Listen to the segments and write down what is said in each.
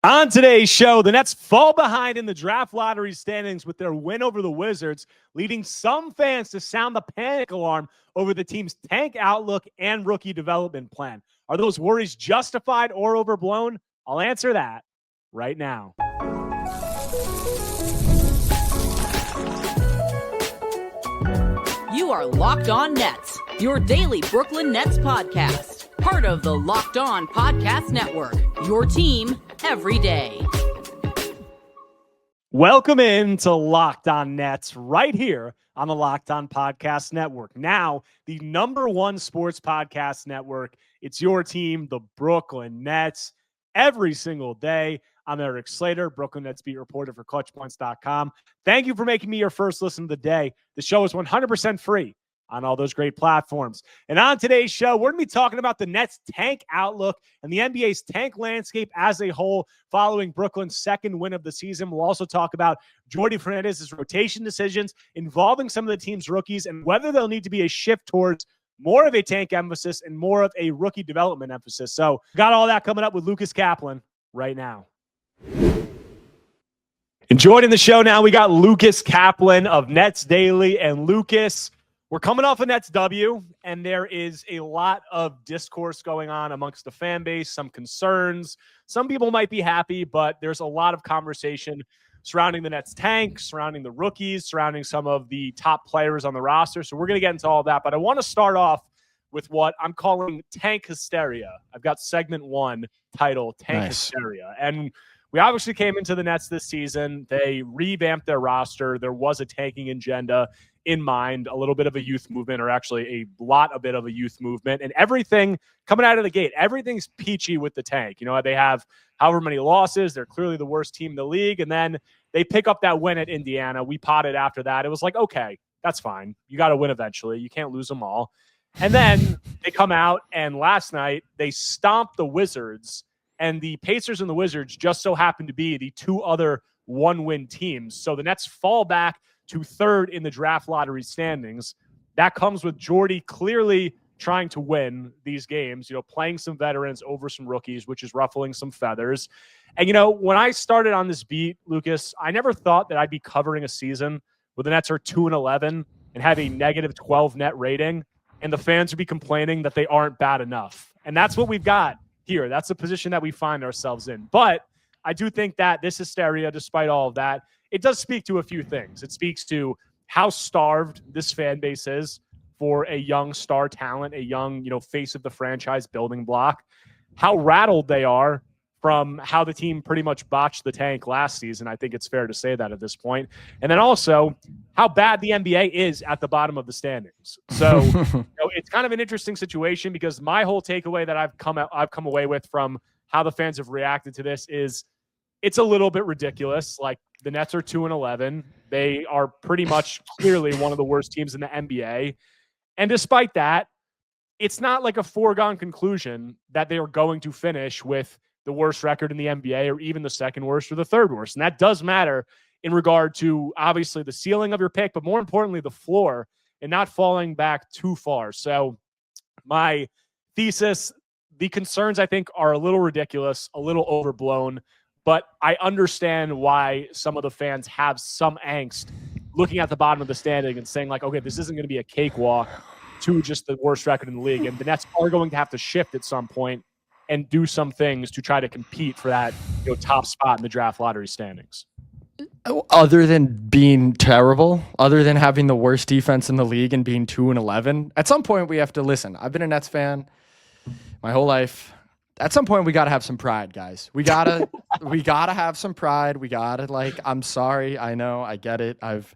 On today's show, the Nets fall behind in the draft lottery standings with their win over the Wizards, leading some fans to sound the panic alarm over the team's tank outlook and rookie development plan. Are those worries justified or overblown? I'll answer that right now. You are Locked On Nets, your daily Brooklyn Nets podcast. Part of the Locked On Podcast Network, your team every day. Welcome in to Locked On Nets right here on the Locked On Podcast Network. Now, the #1 sports podcast network. It's your team, the Brooklyn Nets, every single day. I'm Erik Slater, Brooklyn Nets beat reporter for ClutchPoints.com. Thank you for making me your first listen of the day. The show is 100% free on all those great platforms. And on today's show, we're going to be talking about the Nets' tank outlook and the NBA's tank landscape as a whole following Brooklyn's second win of the season. We'll also talk about Jordi Fernandez's rotation decisions involving some of the team's rookies and whether there'll need to be a shift towards more of a tank emphasis and more of a rookie development emphasis. So got all that coming up with Lucas Kaplan right now. And joining the show now, we got Lucas Kaplan of Nets Daily. And Lucas, we're coming off a Nets W, and there is a lot of discourse going on amongst the fan base, some concerns. Some people might be happy, but there's a lot of conversation surrounding the Nets tank, surrounding the rookies, surrounding some of the top players on the roster. So we're going to get into all of that. But I want to start off with what I'm calling tank hysteria. I've got segment 1 titled Tank Hysteria. And we obviously came into the Nets this season. They revamped their roster. There was a tanking agenda in mind, a little bit of a youth movement, or actually a bit of a youth movement. And everything coming out of the gate, everything's peachy with the tank. You know, they have however many losses. They're clearly the worst team in the league. And then they pick up that win at Indiana. We potted after that. It was like, okay, that's fine. You got to win eventually. You can't lose them all. And then they come out, and last night they stomped the Wizards. And the Pacers and the Wizards just so happen to be the two other one-win teams. So the Nets fall back to third in the draft lottery standings. That comes with Jordi clearly trying to win these games, you know, playing some veterans over some rookies, which is ruffling some feathers. And, you know, when I started on this beat, Lucas, I never thought that I'd be covering a season where the Nets are 2-11 and have a -12 net rating, and the fans would be complaining that they aren't bad enough. And that's what we've got here. That's the position that we find ourselves in. But I do think that this hysteria, despite all of that, it does speak to a few things. It speaks to how starved this fan base is for a young star talent, a young, you know, face of the franchise building block, how rattled they are from how the team pretty much botched the tank last season. I think it's fair to say that at this point. And then also how bad the NBA is at the bottom of the standings. So you know, it's kind of an interesting situation, because my whole takeaway that I've come away with from how the fans have reacted to this is it's a little bit ridiculous. Like, the Nets are 2-11. They are pretty much clearly one of the worst teams in the NBA. And despite that, it's not like a foregone conclusion that they are going to finish with the worst record in the NBA, or even the second worst or the third worst. And that does matter in regard to, obviously, the ceiling of your pick, but more importantly, the floor, and not falling back too far. So my thesis, the concerns, I think, are a little ridiculous, a little overblown, but I understand why some of the fans have some angst looking at the bottom of the standing and saying, like, okay, this isn't going to be a cakewalk to just the worst record in the league. And the Nets are going to have to shift at some point and do some things to try to compete for that, you know, top spot in the draft lottery standings. Other than being terrible, other than having the worst defense in the league and being 2-11, at some point we have to listen. I've been a Nets fan my whole life. At some point we got to have some pride, guys. We got to have some pride. We got to, like, I'm sorry. I know, I get it. I've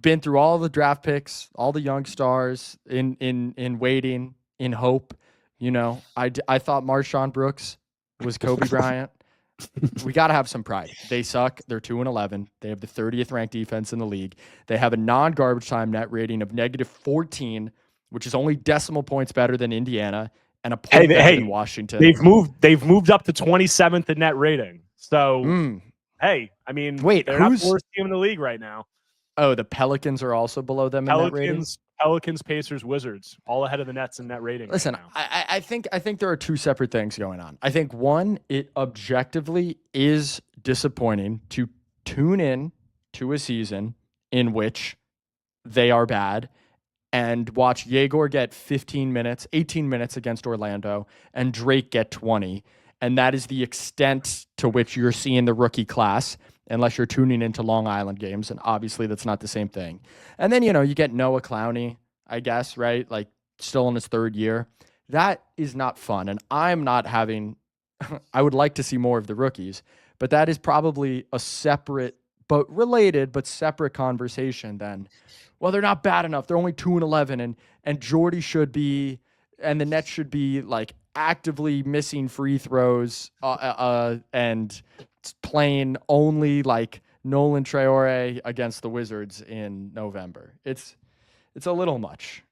been through all the draft picks, all the young stars in waiting, in hope. You know, I thought Marshawn Brooks was Kobe Bryant. We got to have some pride. They suck. They're 2-11. They have the 30th ranked defense in the league. They have a non-garbage time net rating of -14, which is only decimal points better than Indiana, and a point better than Washington. They've moved up to 27th in net rating. So, hey, I mean, they're not the worst team in the league right now. Oh, the Pelicans are also below them in net rating? Pelicans, Pacers, Wizards, all ahead of the Nets in net rating. Listen, right now. I think there are two separate things going on. I think one, it objectively is disappointing to tune in to a season in which they are bad and watch Yegor get 18 minutes against Orlando and Drake get 20. And that is the extent to which you're seeing the rookie class, unless you're tuning into Long Island games. And obviously that's not the same thing. And then, you get Noah Clowney, I guess, right? Like still in his third year. That is not fun. And I'm not having, I would like to see more of the rookies, but that is probably a separate, but related, but separate conversation than, well, they're not bad enough. They're only 2-11 and Jordi should be, and the Nets should be like actively missing free throws and playing only like Nolan Traore against the Wizards in November. It's a little much,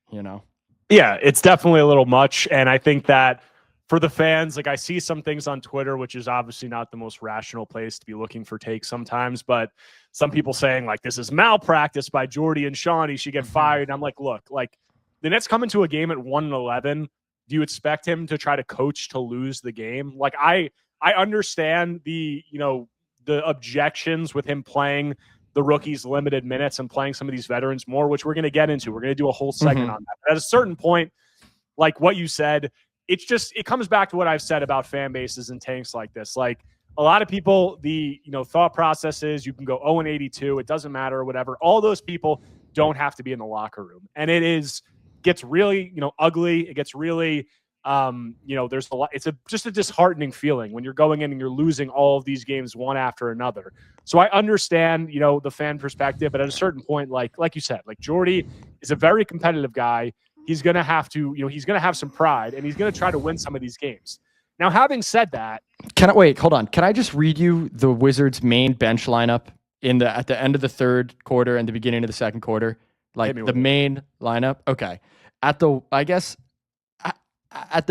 Yeah, it's definitely a little much. And I think that for the fans, like I see some things on Twitter, which is obviously not the most rational place to be looking for takes sometimes, but some people saying like this is malpractice by Jordi and Sean, he should get fired. And I'm like, look, like the Nets come into a game at 1-11. Do you expect him to try to coach to lose the game? Like I understand the objections with him playing the rookies limited minutes and playing some of these veterans more, which we're going to get into. We're going to do a whole segment on that. But at a certain point, like what you said, it comes back to what I've said about fan bases and tanks like this. Like a lot of people, the thought process is you can go 0-82, it doesn't matter or whatever. All those people don't have to be in the locker room. And gets really, ugly. It gets really, there's a lot. It's just a disheartening feeling when you're going in and you're losing all of these games one after another. So I understand, the fan perspective, but at a certain point, like you said, like Jordi is a very competitive guy. He's going to have to, he's going to have some pride and he's going to try to win some of these games. Now, having said that, hold on. Can I just read you the Wizards' main bench lineup at the end of the third quarter and the beginning of the second quarter? Like the main lineup. Okay. At the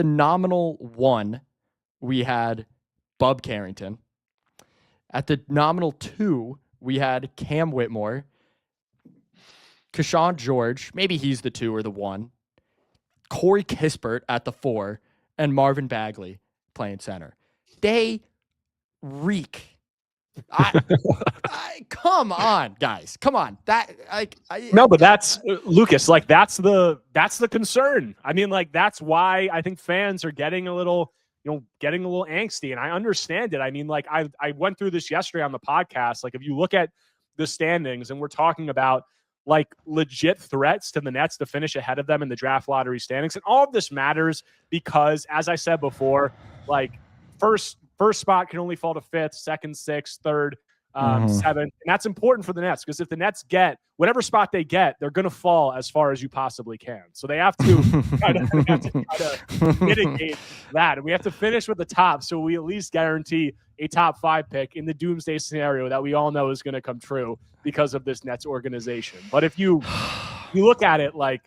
nominal 1, we had Bub Carrington. At the nominal 2, we had Cam Whitmore, Keshawn George, maybe he's the 2 or the 1, Corey Kispert at the 4, and Marvin Bagley playing center. They reek. Come on, guys. Come on. No, but that's Lucas. Like that's the concern. I mean, like that's why I think fans are getting a little angsty, and I understand it. I mean, like I went through this yesterday on the podcast. Like if you look at the standings, and we're talking about like legit threats to the Nets to finish ahead of them in the draft lottery standings, and all of this matters because, as I said before, like first spot can only fall to 5th, 2nd, 6th, 3rd, 7th. And that's important for the Nets because if the Nets get whatever spot they get, they're going to fall as far as you possibly can. So they have to try to mitigate that. And we have to finish with the top so we at least guarantee a top 5 pick in the doomsday scenario that we all know is going to come true because of this Nets organization. But if you look at it like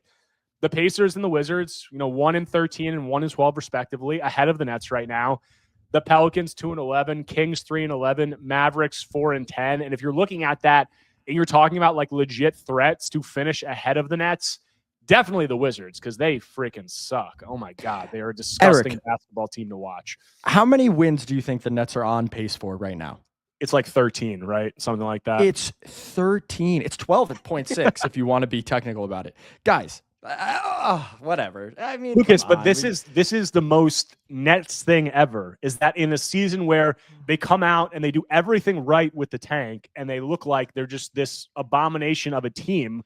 the Pacers and the Wizards, 1-13 and 1-12 respectively, ahead of the Nets right now. The Pelicans 2-11, Kings 3-11, Mavericks 4-10. And if you're looking at that and you're talking about like legit threats to finish ahead of the Nets, definitely the Wizards because they freaking suck. Oh my God, they are a disgusting Erik, basketball team to watch. How many wins do you think the Nets are on pace for right now? It's like 13, right? Something like that. It's 13. It's 12.6 if you want to be technical about it, guys. Whatever. I mean, Lucas, but this is the most Nets thing ever. Is that in a season where they come out and they do everything right with the tank, and they look like they're just this abomination of a team.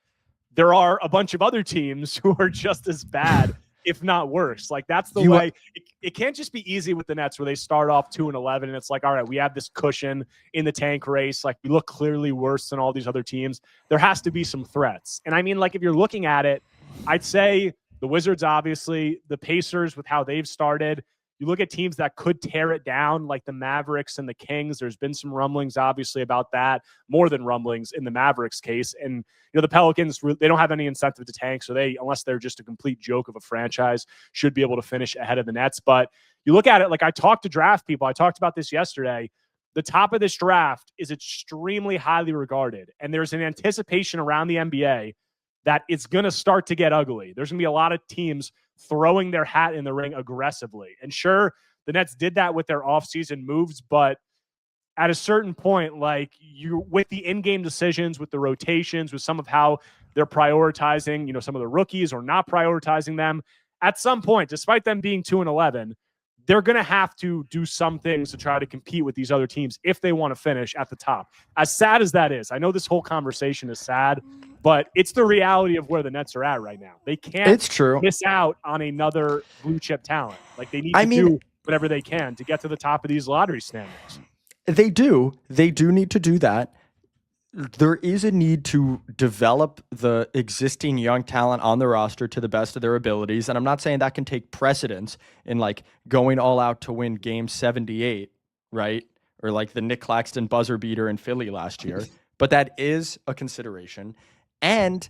There are a bunch of other teams who are just as bad, if not worse. Like that's the way. It can't just be easy with the Nets where they start off 2-11 and it's like, all right, we have this cushion in the tank race. Like we look clearly worse than all these other teams. There has to be some threats. And I mean, like if you're looking at it, I'd say the Wizards, obviously, the Pacers with how they've started. You look at teams that could tear it down, like the Mavericks and the Kings. There's been some rumblings, obviously, about that, more than rumblings in the Mavericks case. And the Pelicans, they don't have any incentive to tank, so unless they're just a complete joke of a franchise, should be able to finish ahead of the Nets. But you look at it, like I talked to draft people. I talked about this yesterday. the top of this draft is extremely highly regarded, and there's an anticipation around the NBA that it's going to start to get ugly. There's going to be a lot of teams throwing their hat in the ring aggressively. And sure, the Nets did that with their offseason moves, but at a certain point, like you, with the in-game decisions, with the rotations, with some of how they're prioritizing, you know, some of the rookies or not prioritizing them, at some point, despite them being 2-11, they're going to have to do some things to try to compete with these other teams if they want to finish at the top. As sad as that is, I know this whole conversation is sad, but it's the reality of where the Nets are at right now. They can't miss out on another blue chip talent. Like they need to do whatever they can to get to the top of these lottery standings. They do need to do that. There is a need to develop the existing young talent on the roster to the best of their abilities. And I'm not saying that can take precedence in like going all out to win game 78, right? Or like the Nick Claxton buzzer beater in Philly last year. But that is a consideration. And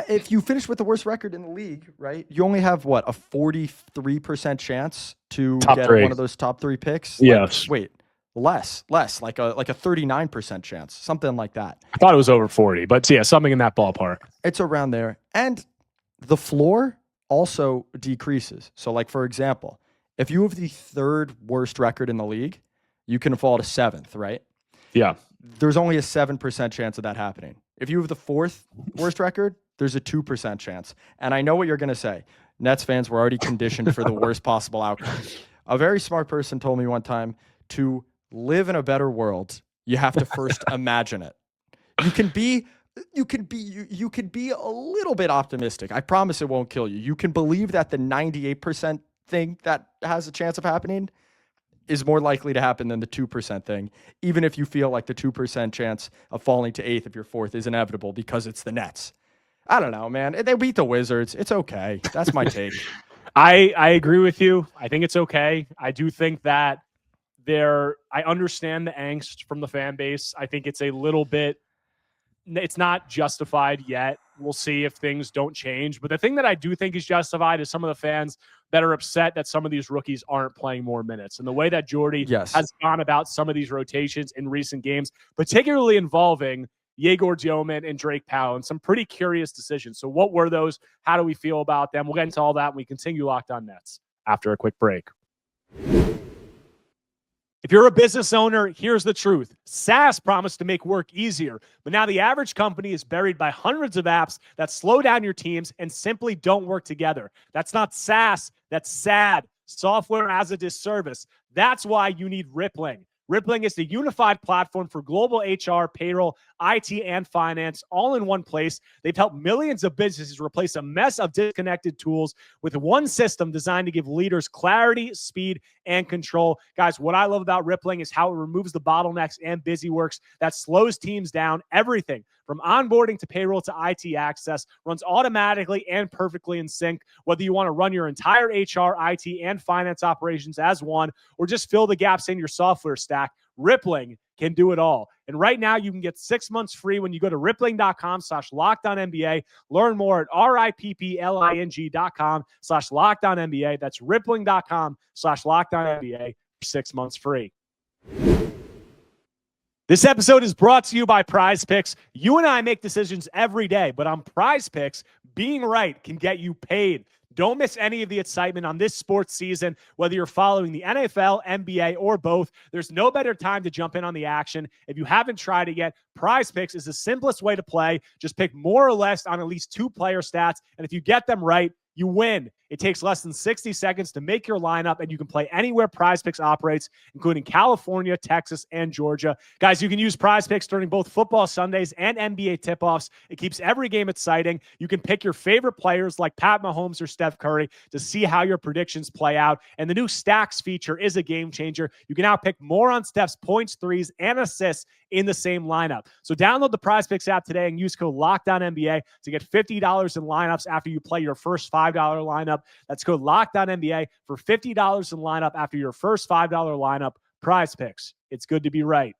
if you finish with the worst record in the league, right, you only have what, a 43% chance to get one of those top 3 picks? Yes. Like, wait. Less, like a 39% chance, something like that. I thought it was over 40, but yeah, something in that ballpark. It's around there. And the floor also decreases. So like, for example, if you have the 3rd worst record in the league, you can fall to 7th, right? Yeah. There's only a 7% chance of that happening. If you have the 4th worst record, there's a 2% chance. And I know what you're going to say. Nets fans were already conditioned for the worst possible outcome. A very smart person told me one time, to live in a better world, you have to first imagine it. You can be a little bit optimistic. I promise it won't kill you. You can believe that the 98% thing that has a chance of happening is more likely to happen than the 2% thing, even if you feel like the 2% chance of falling to 8th if you're 4th is inevitable because it's the Nets. I don't know, man. They beat the Wizards. It's okay. That's my take. I agree with you. I think it's okay. I do think that I understand the angst from the fan base. I think it's a little bit, it's not justified yet. We'll see if things don't change. But the thing that I do think is justified is some of the fans that are upset that some of these rookies aren't playing more minutes. And the way that Jordi has gone about some of these rotations in recent games, particularly involving Yegor Dioman and Drake Powell, and some pretty curious decisions. So what were those? How do we feel about them? We'll get into all that when we continue Locked On Nets after a quick break. If you're a business owner, here's the truth. SaaS promised to make work easier, but now the average company is buried by hundreds of apps that slow down your teams and simply don't work together. That's not SaaS, that's SAD, software as a disservice. That's why you need Rippling. Rippling is the unified platform for global HR, payroll, IT, and finance, all in one place. They've helped millions of businesses replace a mess of disconnected tools with one system designed to give leaders clarity, speed, and control. Guys, what I love about Rippling is how it removes the bottlenecks and busyworks that slows teams down. Everything from onboarding to payroll to IT access runs automatically and perfectly in sync. Whether you want to run your entire HR, IT, and finance operations as one, or just fill the gaps in your software stack, Rippling can do it all. And right now you can get 6 months free when you go to rippling.com/LockedOnNBA. Learn more at rippling.com/LockedOnNBA. That's rippling.com/LockedOnNBA for 6 months free. This episode is brought to you by Prize Picks. You and I make decisions every day, but on Prize Picks, being right can get you paid. Don't miss any of the excitement on this sports season, whether you're following the NFL, NBA, or both. There's no better time to jump in on the action. If you haven't tried it yet, Prize Picks is the simplest way to play. Just pick more or less on at least 2 player stats, and if you get them right, you win. It takes less than 60 seconds to make your lineup, and you can play anywhere Prize Picks operates, including California, Texas, and Georgia. Guys, you can use Prize Picks during both football Sundays and NBA tip-offs. It keeps every game exciting. You can pick your favorite players like Pat Mahomes or Steph Curry to see how your predictions play out. And the new Stacks feature is a game changer. You can now pick more on Steph's points, threes, and assists in the same lineup. So download the Prize Picks app today and use code LOCKEDONNBA to get $50 in lineups after you play your first $5 lineup. That's code LOCKEDONNBA for $50 in lineup after your first $5 lineup. Prize Picks. It's good to be right.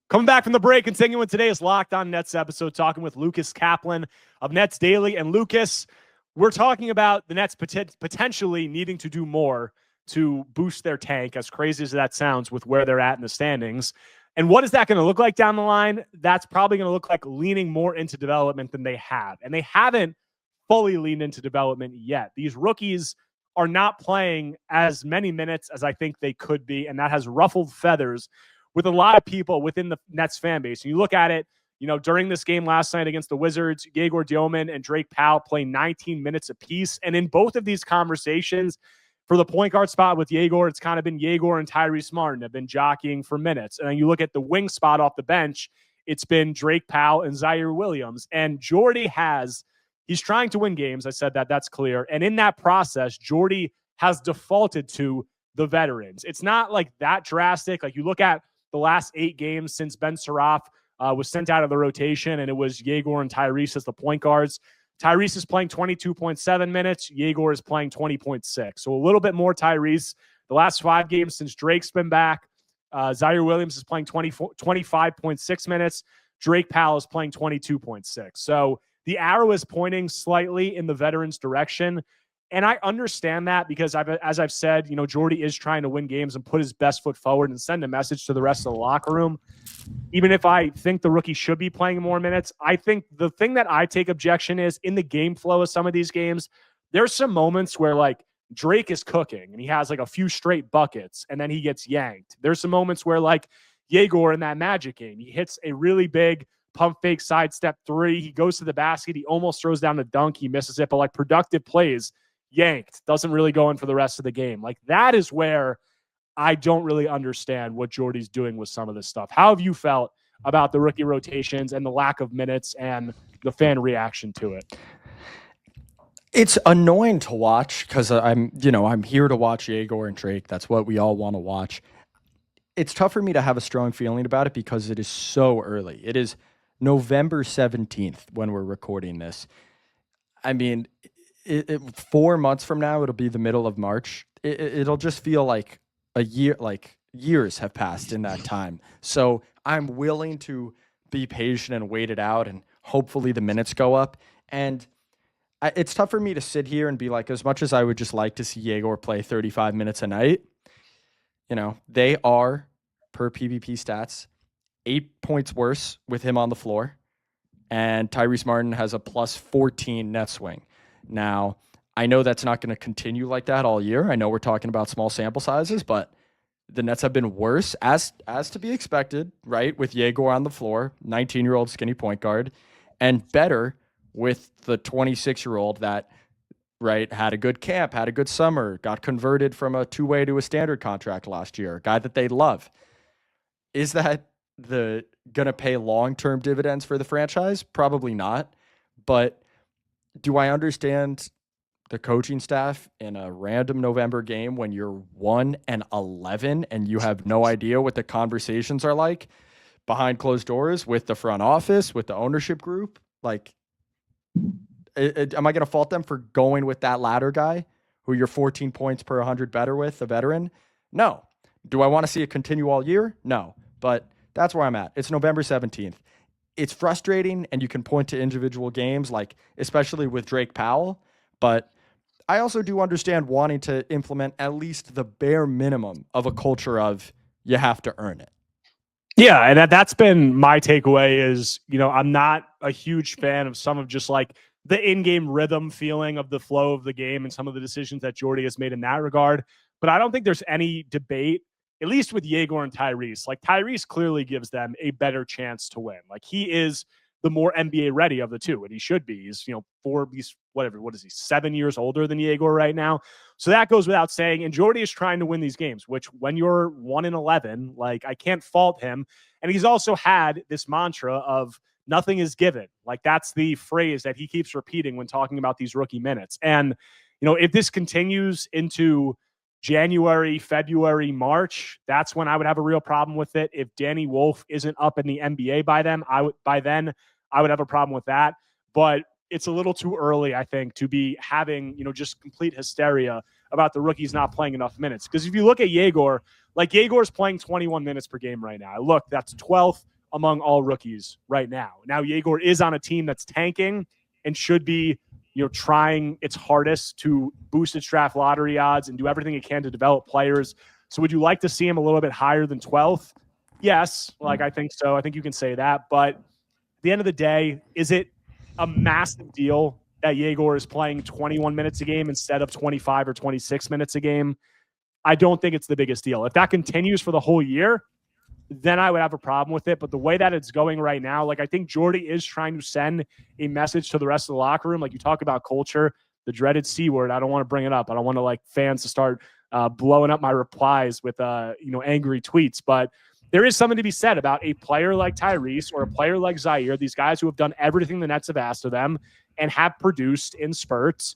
Coming back from the break, continuing today's Locked On Nets episode, talking with Lucas Kaplan of Nets Daily. And Lucas, we're talking about the Nets potentially needing to do more to boost their tank, as crazy as that sounds, with where they're at in the standings. And what is that going to look like down the line? That's probably going to look like leaning more into development than they have. And they haven't fully leaned into development yet. These rookies are not playing as many minutes as I think they could be, and that has ruffled feathers with a lot of people within the Nets fan base. And you look at it, during this game last night against the Wizards, Yegor Dioman and Drake Powell play 19 minutes apiece. And in both of these conversations, for the point guard spot with Yegor, it's kind of been Yegor and Tyrese Martin have been jockeying for minutes. And then you look at the wing spot off the bench, it's been Drake Powell and Zaire Williams. And Jordi he's trying to win games. I said that's clear. And in that process, Jordi has defaulted to the veterans. It's not like that drastic. Like you look at the last 8 games since Ben Saraf was sent out of the rotation, and it was Yegor and Tyrese as the point guards. Tyrese is playing 22.7 minutes. Yegor is playing 20.6. So a little bit more Tyrese. The last 5 games since Drake's been back, Zaire Williams is playing 25.6 minutes. Drake Powell is playing 22.6. So the arrow is pointing slightly in the veterans' direction. And I understand that because, as I've said, Jordi is trying to win games and put his best foot forward and send a message to the rest of the locker room. Even if I think the rookie should be playing more minutes, I think the thing that I take objection is in the game flow of some of these games, there's some moments where like Drake is cooking and he has like a few straight buckets and then he gets yanked. There's some moments where like Yegor in that Magic game, he hits a really big pump fake sidestep 3. He goes to the basket. He almost throws down the dunk. He misses it, but like productive plays, yanked, doesn't really go in for the rest of the game. Like that is where I don't really understand what Jordi's doing with some of this stuff. How have you felt about the rookie rotations and the lack of minutes and the fan reaction to it? It's annoying to watch because I'm here to watch Yegor and Drake. That's what we all want to watch. It's tough for me to have a strong feeling about it because it is so early. It is November 17th when we're recording this. I mean, 4 months from now, it'll be the middle of March. It'll just feel like a year, like years have passed in that time. So I'm willing to be patient and wait it out, and hopefully the minutes go up. And it's tough for me to sit here and be like, as much as I would just like to see Yegor play 35 minutes a night, they are, per PvP stats, 8 points worse with him on the floor. And Tyrese Martin has a plus 14 net swing. Now, I know that's not going to continue like that all year. I know we're talking about small sample sizes, but the Nets have been worse, as to be expected, right, with Yegor on the floor, 19-year-old skinny point guard, and better with the 26-year-old that, right, had a good camp, had a good summer, got converted from a two-way to a standard contract last year, a guy that they love. Is that going to pay long-term dividends for the franchise? Probably not. But do I understand the coaching staff in a random November game when you're 1-11 and you have no idea what the conversations are like behind closed doors with the front office, with the ownership group? Like, am I going to fault them for going with that latter guy who you're 14 points per 100 better with, the veteran? No. Do I want to see it continue all year? No. But that's where I'm at. It's November 17th. It's frustrating, and you can point to individual games, like especially with Drake Powell. But I also do understand wanting to implement at least the bare minimum of a culture of you have to earn it. Yeah, and that's been my takeaway is, I'm not a huge fan of some of just like the in-game rhythm feeling of the flow of the game and some of the decisions that Jordi has made in that regard. But I don't think there's any debate, at least with Yegor and Tyrese. Like Tyrese clearly gives them a better chance to win. Like he is the more NBA ready of the two, and he should be. He's, what is he, 7 years older than Yegor right now? So that goes without saying. And Jordi is trying to win these games, which when you're 1-11, like I can't fault him. And he's also had this mantra of nothing is given. Like that's the phrase that he keeps repeating when talking about these rookie minutes. And, if this continues into January, February, March, that's when I would have a real problem with it. If Danny Wolf isn't up in the NBA by then, I would have a problem with that. But it's a little too early, I think, to be having, just complete hysteria about the rookies not playing enough minutes. Because if you look at Yegor, like Yegor's playing 21 minutes per game right now. Look, that's 12th among all rookies right now. Now Yegor is on a team that's tanking and should be trying its hardest to boost its draft lottery odds and do everything it can to develop players. So would you like to see him a little bit higher than 12th? Yes, I think so. I think you can say that. But at the end of the day, is it a massive deal that Yegor is playing 21 minutes a game instead of 25 or 26 minutes a game? I don't think it's the biggest deal. If that continues for the whole year, then I would have a problem with it. But the way that it's going right now, I think Jordi is trying to send a message to the rest of the locker room. You talk about culture, the dreaded C word. I don't want to bring it up. I don't want fans to start blowing up my replies with angry tweets. But there is something to be said about a player like Tyrese or a player like Zaire, these guys who have done everything the Nets have asked of them and have produced in spurts,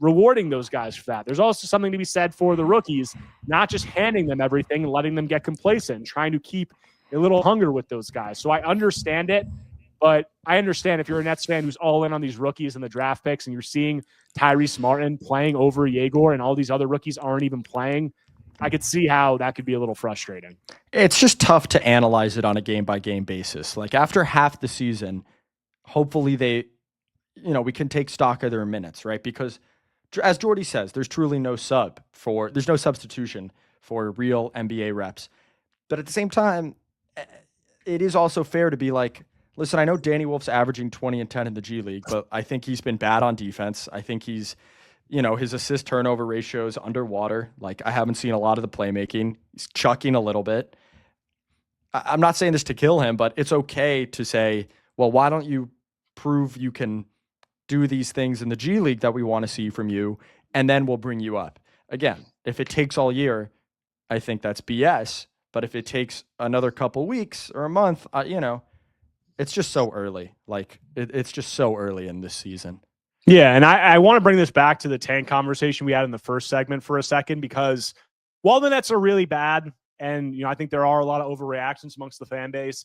rewarding those guys for that. There's also something to be said for the rookies, not just handing them everything and letting them get complacent and trying to keep a little hunger with those guys. So I understand it, but I understand if you're a Nets fan who's all in on these rookies and the draft picks and you're seeing Tyrese Martin playing over Yegor and all these other rookies aren't even playing, I could see how that could be a little frustrating. It's just tough to analyze it on a game-by-game basis. After half the season, hopefully we can take stock of their minutes, right? Because as Jordi says, there's truly no substitution for real NBA reps. But at the same time, it is also fair to be listen, I know Danny Wolf's averaging 20 and 10 in the G League, but I think he's been bad on defense. I think he's, his assist turnover ratio is underwater. I haven't seen a lot of the playmaking. He's chucking a little bit. I'm not saying this to kill him, but it's okay to say, well, why don't you prove you can do these things in the G League that we want to see from you, and then we'll bring you up. Again, if it takes all year, I think that's BS. But if it takes another couple weeks or a month, it's just so early. It's just so early in this season. Yeah, and I want to bring this back to the tank conversation we had in the first segment for a second, because while the Nets are really bad, and I think there are a lot of overreactions amongst the fan base,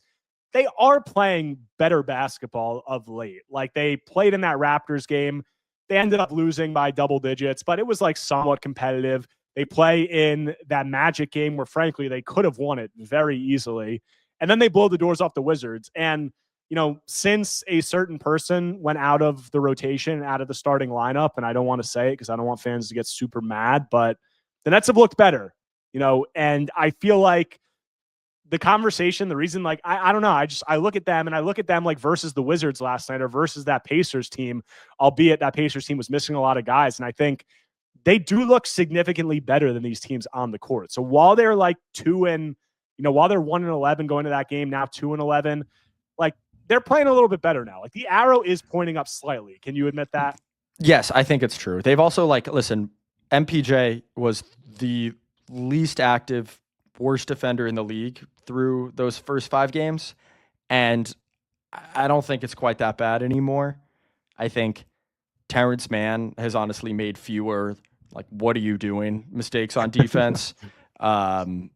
they are playing better basketball of late. They played in that Raptors game. They ended up losing by double digits, but it was somewhat competitive. They play in that Magic game where, frankly, they could have won it very easily. And then they blow the doors off the Wizards. And, since a certain person went out of the rotation, out of the starting lineup, and I don't want to say it because I don't want fans to get super mad, but the Nets have looked better, and I feel like the conversation, the reason, I don't know. I look at them versus the Wizards last night or versus that Pacers team, albeit that Pacers team was missing a lot of guys. And I think they do look significantly better than these teams on the court. So while they're while they're 1-11 going to that game, now 2-11, they're playing a little bit better now. The arrow is pointing up slightly. Can you admit that? Yes, I think it's true. They've also listen, MPJ was the least active, worst defender in the league through those first 5 games. And I don't think it's quite that bad anymore. I think Terrence Mann has honestly made fewer, what are you doing? Mistakes on defense. Clax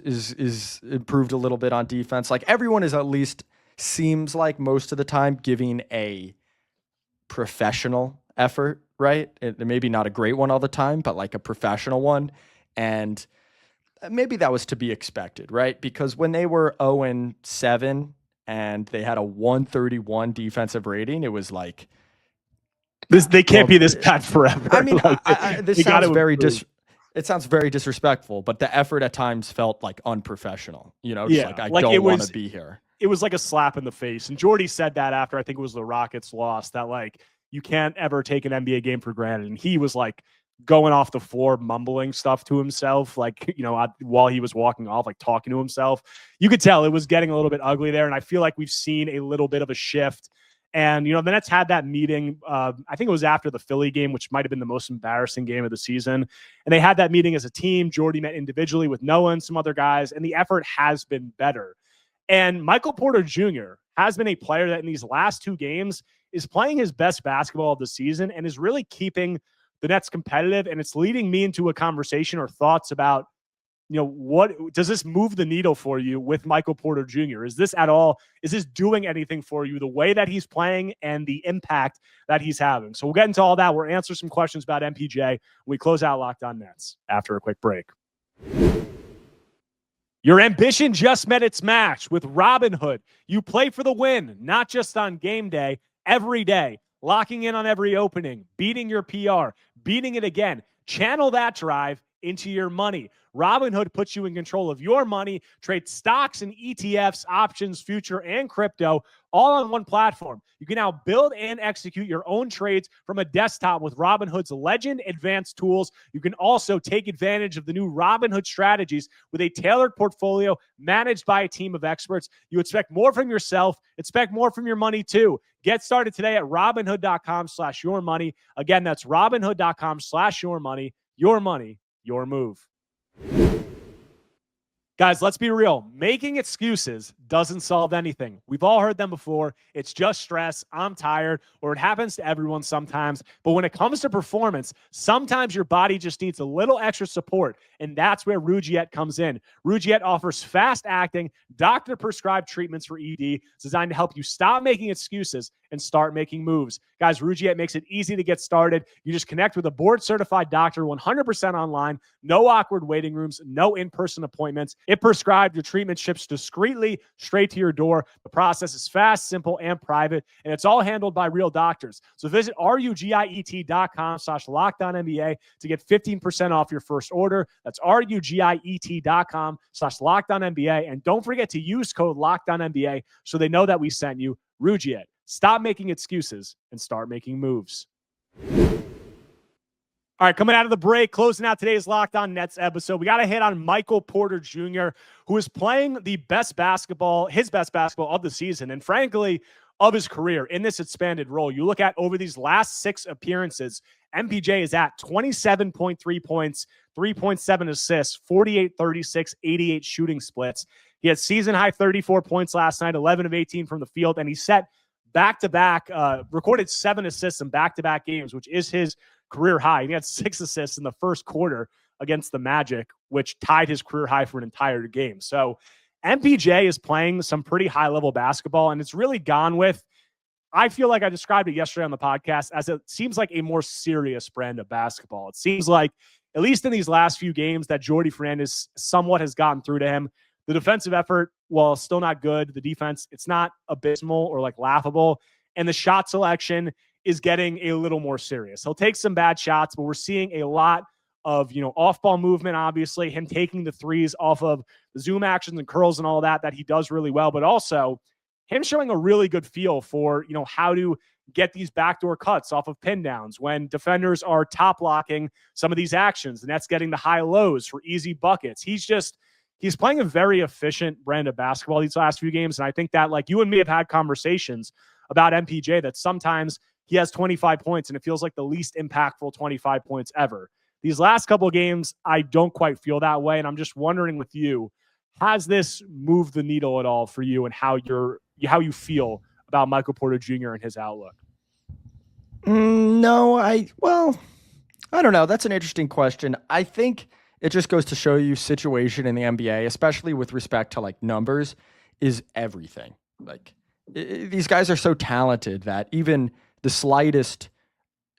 is improved a little bit on defense. Everyone is at least seems like most of the time giving a professional effort, right? Maybe not a great one all the time, but a professional one. And maybe that was to be expected, right? Because when they were 0-7 and they had a 131 defensive rating, it was they can't be this bad forever. I mean, this sounds very it sounds very disrespectful, but the effort at times felt unprofessional. I don't want to be here. It was like a slap in the face. And Jordi said that after, I think it was the Rockets loss, that you can't ever take an NBA game for granted. And he was going off the floor, mumbling stuff to himself, while he was walking off, talking to himself. You could tell it was getting a little bit ugly there. And I feel like we've seen a little bit of a shift. And, the Nets had that meeting. I think it was after the Philly game, which might have been the most embarrassing game of the season. And they had that meeting as a team. Jordi met individually with Noah and some other guys, and the effort has been better. And Michael Porter Jr. has been a player that in these last 2 games is playing his best basketball of the season and is really keeping the Nets competitive. And it's leading me into a conversation or thoughts about, what does this move the needle for you with Michael Porter Jr.? Is this doing anything for you, the way that he's playing and the impact that he's having? So we'll get into all that. We'll answer some questions about MPJ when we close out Locked On Nets after a quick break. Your ambition just met its match with Robinhood. You play for the win, not just on game day, every day. locking in on every opening, beating your PR, beating it again. Channel that drive into your money. Robinhood puts you in control of your money. Trade stocks and ETFs, options, future, and crypto all on one platform. You can now build and execute your own trades from a desktop with Robinhood's Legend advanced tools. You can also take advantage of the new Robinhood strategies with a tailored portfolio managed by a team of experts. You expect more from yourself. Expect more from your money too. Get started today at Robinhood.com/yourmoney. Again, that's Robinhood.com/yourmoney. Your money, your move. Guys, let's be real. Making excuses doesn't solve anything. We've all heard them before. It's just stress. I'm tired, or it happens to everyone sometimes. But when it comes to performance, sometimes your body just needs a little extra support, and that's where Rugiet comes in. Rugiet offers fast-acting, doctor-prescribed treatments for ED designed to help you stop making excuses and start making moves. Guys, Rugiet makes it easy to get started. You just connect with a board-certified doctor 100% online. No awkward waiting rooms, no in-person appointments. It prescribed your treatment ships discreetly straight to your door. The process is fast, simple, and private, and it's all handled by real doctors. So visit rugiet.com/LockedOnNBA to get 15% off your first order. That's rugiet.com/LockedOnNBA. And don't forget to use code LockedOnNBA so they know that we sent you. Rugiet. Stop making excuses and start making moves. All right, coming out of the break, closing out today's Locked On Nets episode, we got to hit on Michael Porter Jr., who is playing his best basketball of the season, and frankly, of his career in this expanded role. You look at over these last 6 appearances, MPJ is at 27.3 points, 3.7 assists, 48, 36, 88 shooting splits. He had season-high 34 points last night, 11 of 18 from the field, and he set back-to-back, recorded 7 assists in back-to-back games, which is his career high. He had 6 assists in the first quarter against the Magic, which tied his career high for an entire game. So MPJ is playing some pretty high-level basketball, and it's really gone with, I feel like I described it yesterday on the podcast, as it seems like a more serious brand of basketball. It seems like, at least in these last few games, that Jordi Fernandez somewhat has gotten through to him. The defensive effort, while still not good, the defense, it's not abysmal or like laughable. And the shot selection is getting a little more serious. He'll take some bad shots, but we're seeing a lot of, off-ball movement, obviously, him taking the threes off of the zoom actions and curls and all that he does really well, but also him showing a really good feel for, how to get these backdoor cuts off of pin downs when defenders are top locking some of these actions, and that's getting the high lows for easy buckets. He's playing a very efficient brand of basketball these last few games, and I think that, like, you and me have had conversations about MPJ that sometimes he has 25 points and it feels like the least impactful 25 points ever. These last couple of games, I don't quite feel that way, and I'm just wondering with you, has this moved the needle at all for you and how you feel about Michael Porter Jr. and his outlook? No, I don't know. That's an interesting question. I think it just goes to show you situation in the NBA, especially with respect to like numbers, is everything. Like these guys are so talented that even the slightest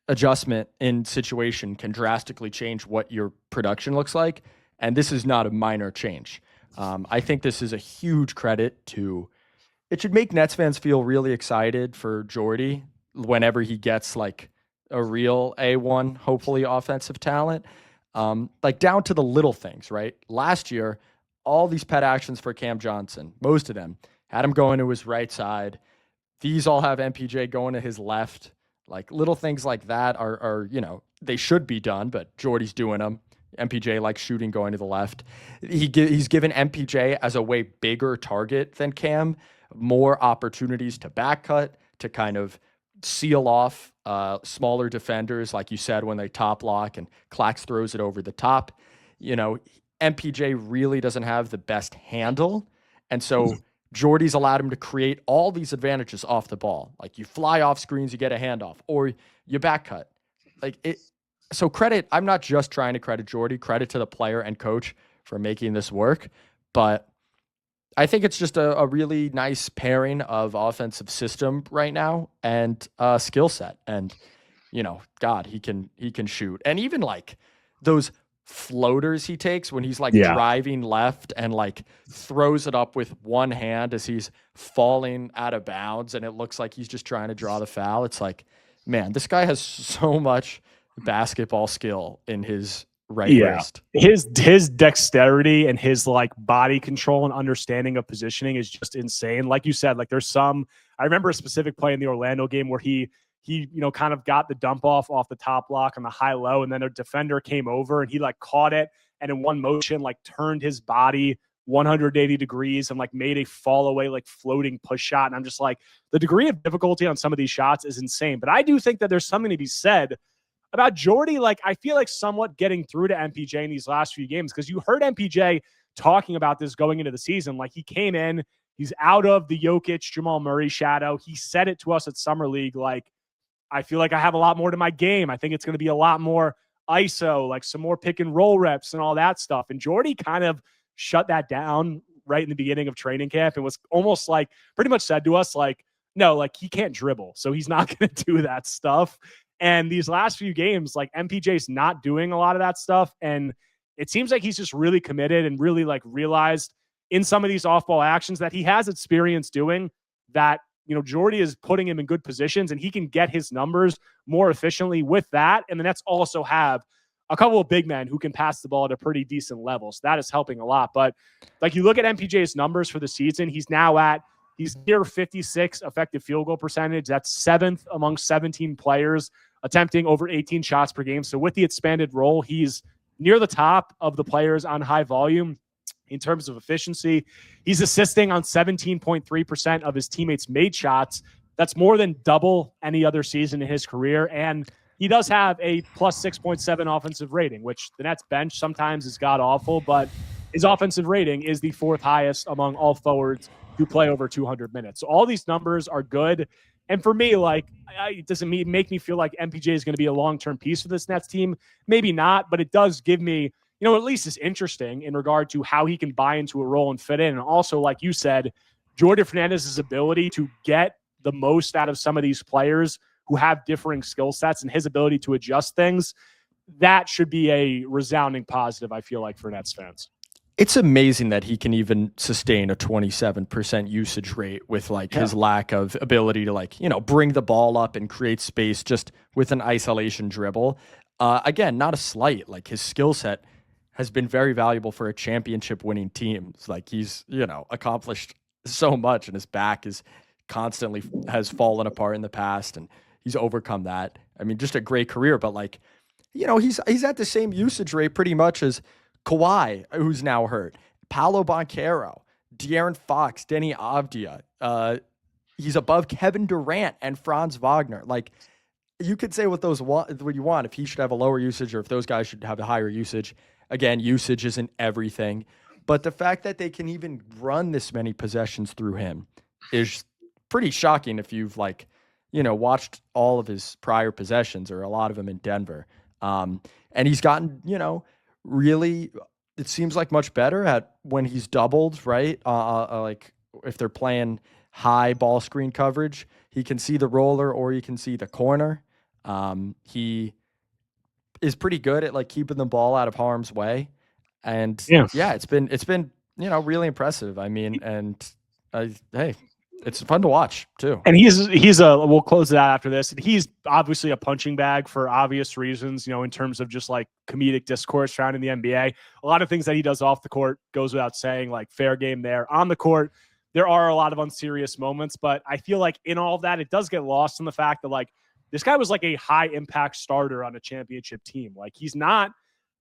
adjustment in situation can drastically change what your production looks like. And this is not a minor change. I think this is a huge credit to, it should make Nets fans feel really excited for Jordi whenever he gets like a real A1, hopefully offensive talent. Like down to the little things, right? Last year, all these pet actions for Cam Johnson, most of them had him going to his right side. These all have MPJ going to his left. Like little things like that are they should be done, but Jordy's doing them. MPJ likes shooting going to the left. He's given MPJ as a way bigger target than Cam, more opportunities to back cut, to kind of seal off smaller defenders, like you said, when they top lock and Clax throws it over the top. MPJ really doesn't have the best handle. And so Jordy's allowed him to create all these advantages off the ball. Like you fly off screens, you get a handoff, or you back cut. So credit, I'm not just trying to credit Jordi, credit to the player and coach for making this work. But I think it's just a really nice pairing of offensive system right now and skill set. And, God, he can shoot. And even like those floaters he takes when he's driving left and like throws it up with one hand as he's falling out of bounds and it looks like he's just trying to draw the foul. It's like, man, this guy has so much basketball skill in his right Yeah. wrist. His dexterity and his like body control and understanding of positioning is just insane. Like you said, like I remember a specific play in the Orlando game where he kind of got the dump off the top block on the high low, and then a defender came over and he like caught it and in one motion like turned his body 180 degrees and like made a fall away like floating push shot. And I'm just like, the degree of difficulty on some of these shots is insane. But I do think that there's something to be said about Jordi. Like, I feel like somewhat getting through to MPJ in these last few games, because you heard MPJ talking about this going into the season. Like, he came in, he's out of the Jokic, Jamal Murray shadow. He said it to us at Summer League, like, I feel like I have a lot more to my game. I think it's going to be a lot more ISO, like some more pick and roll reps and all that stuff. And Jordi kind of shut that down right in the beginning of training camp and was almost like pretty much said to us, like, no, like he can't dribble, so he's not going to do that stuff. And these last few games, like MPJ's not doing a lot of that stuff. And it seems like he's just really committed and really like realized in some of these off-ball actions that he has experience doing that. Jordi is putting him in good positions and he can get his numbers more efficiently with that. And the Nets also have a couple of big men who can pass the ball at a pretty decent level. So that is helping a lot. But like you look at MPJ's numbers for the season, he's near 56 effective field goal percentage. That's 7th among 17 players attempting over 18 shots per game. So with the expanded role, he's near the top of the players on high volume in terms of efficiency. He's assisting on 17.3% of his teammates' made shots. That's more than double any other season in his career. And he does have a plus 6.7 offensive rating, which the Nets bench sometimes is god-awful, but his offensive rating is the 4th highest among all forwards who play over 200 minutes. So all these numbers are good. And for me, like, it doesn't make me feel like MPJ is going to be a long-term piece for this Nets team. Maybe not, but it does give me, at least it's interesting in regard to how he can buy into a role and fit in. And also, like you said, Jordi Fernandez's ability to get the most out of some of these players who have differing skill sets and his ability to adjust things, that should be a resounding positive, I feel like, for Nets fans. It's amazing that he can even sustain a 27% usage rate with his lack of ability to bring the ball up and create space just with an isolation dribble. Again, not a slight, like his skill set has been very valuable for a championship winning team. It's like he's, accomplished so much and his back has fallen apart in the past and he's overcome that. I mean, just a great career, but he's at the same usage rate pretty much as Kawhi, who's now hurt, Paolo Banchero, De'Aaron Fox, Denny Avdia. He's above Kevin Durant and Franz Wagner. Like, you could say what you want, if he should have a lower usage or if those guys should have a higher usage. Again, usage isn't everything. But the fact that they can even run this many possessions through him is pretty shocking if you've watched all of his prior possessions or a lot of them in Denver. And he's gotten, really, it seems like much better at when he's doubled, right? Like if they're playing high ball screen coverage, he can see the roller or he can see the corner. He is pretty good at keeping the ball out of harm's way. And it's been, really impressive. I mean, and hey, it's fun to watch too. And we'll close it out after this. He's obviously a punching bag for obvious reasons, in terms of just comedic discourse surrounding the NBA. A lot of things that he does off the court goes without saying, like fair game there. On the court, there are a lot of unserious moments, but I feel like in all of that, it does get lost in the fact that this guy was a high impact starter on a championship team. Like he's not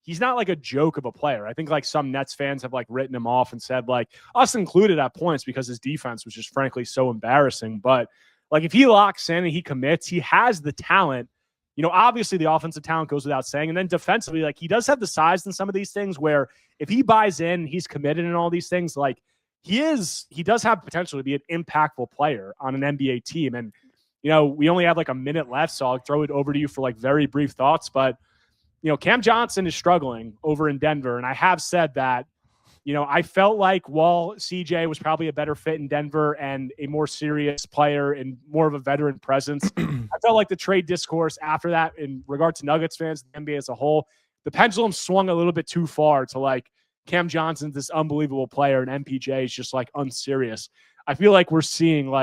like a joke of a player. I think some Nets fans have written him off and said, us included at points, because his defense was just frankly so embarrassing. But if he locks in and he commits, he has the talent. Obviously the offensive talent goes without saying. And then defensively, he does have the size in some of these things where if he buys in, he's committed in all these things, he does have potential to be an impactful player on an NBA team. And, we only have a minute left, so I'll throw it over to you for very brief thoughts. But Cam Johnson is struggling over in Denver. And I have said that, I felt like while CJ was probably a better fit in Denver and a more serious player and more of a veteran presence, I felt like the trade discourse after that in regard to Nuggets fans, the NBA as a whole, the pendulum swung a little bit too far to Cam Johnson's this unbelievable player and MPJ is just unserious. I feel like we're seeing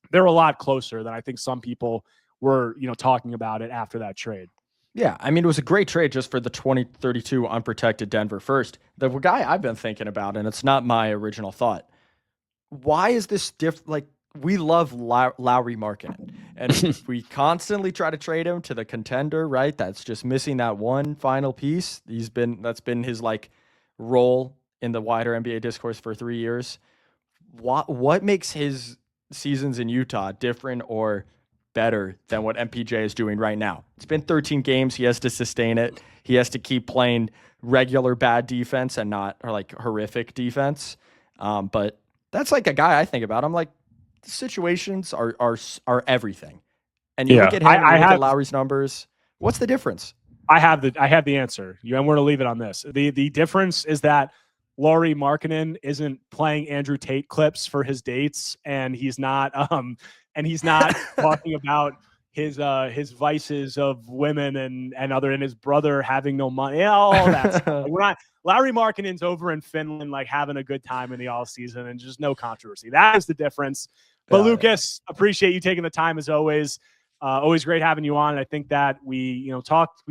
they're a lot closer than I think some people were, talking about it after that trade. Yeah, I mean, it was a great trade just for the 2032 unprotected Denver first. The guy I've been thinking about, and it's not my original thought, why is this different? Like, we love Lowry Markkanen, and we constantly try to trade him to the contender, right? That's just missing that one final piece. That's been his like role in the wider NBA discourse for 3 years. What makes his seasons in Utah different or better than what MPJ is doing right now? It's been 13 games. He has to sustain it. He has to keep playing regular bad defense and not or like horrific defense. But that's like a guy I think about. I'm like, situations are everything. And you look at him, and you look at Lowry's numbers. What's the difference? I have the answer. And we're gonna leave it on this. The difference is that Lauri Markkanen isn't playing Andrew Tate clips for his dates, and he's not talking about his vices of women and other, and his brother having no money. All that stuff. Like, Lauri Markkanen's over in Finland, like having a good time in the all season, and just no controversy. That is the difference. But Lucas, appreciate you taking the time as always. Always great having you on. And I think that we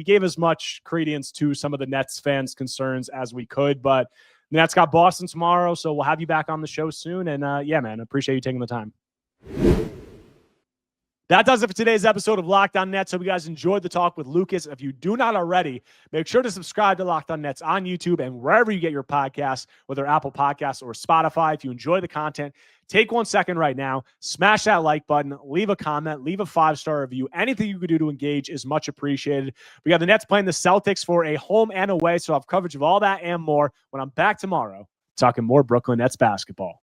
gave as much credence to some of the Nets fans' concerns as we could, but the Nets got Boston tomorrow, so we'll have you back on the show soon. And yeah, man, appreciate you taking the time. That does it for today's episode of Locked On Nets. Hope you guys enjoyed the talk with Lucas. If you do not already, make sure to subscribe to Locked On Nets on YouTube and wherever you get your podcasts, whether Apple Podcasts or Spotify. If you enjoy the content, take 1 second right now, smash that like button, leave a comment, leave a 5-star review. Anything you could do to engage is much appreciated. We got the Nets playing the Celtics for a home and away, so I'll have coverage of all that and more when I'm back tomorrow talking more Brooklyn Nets basketball.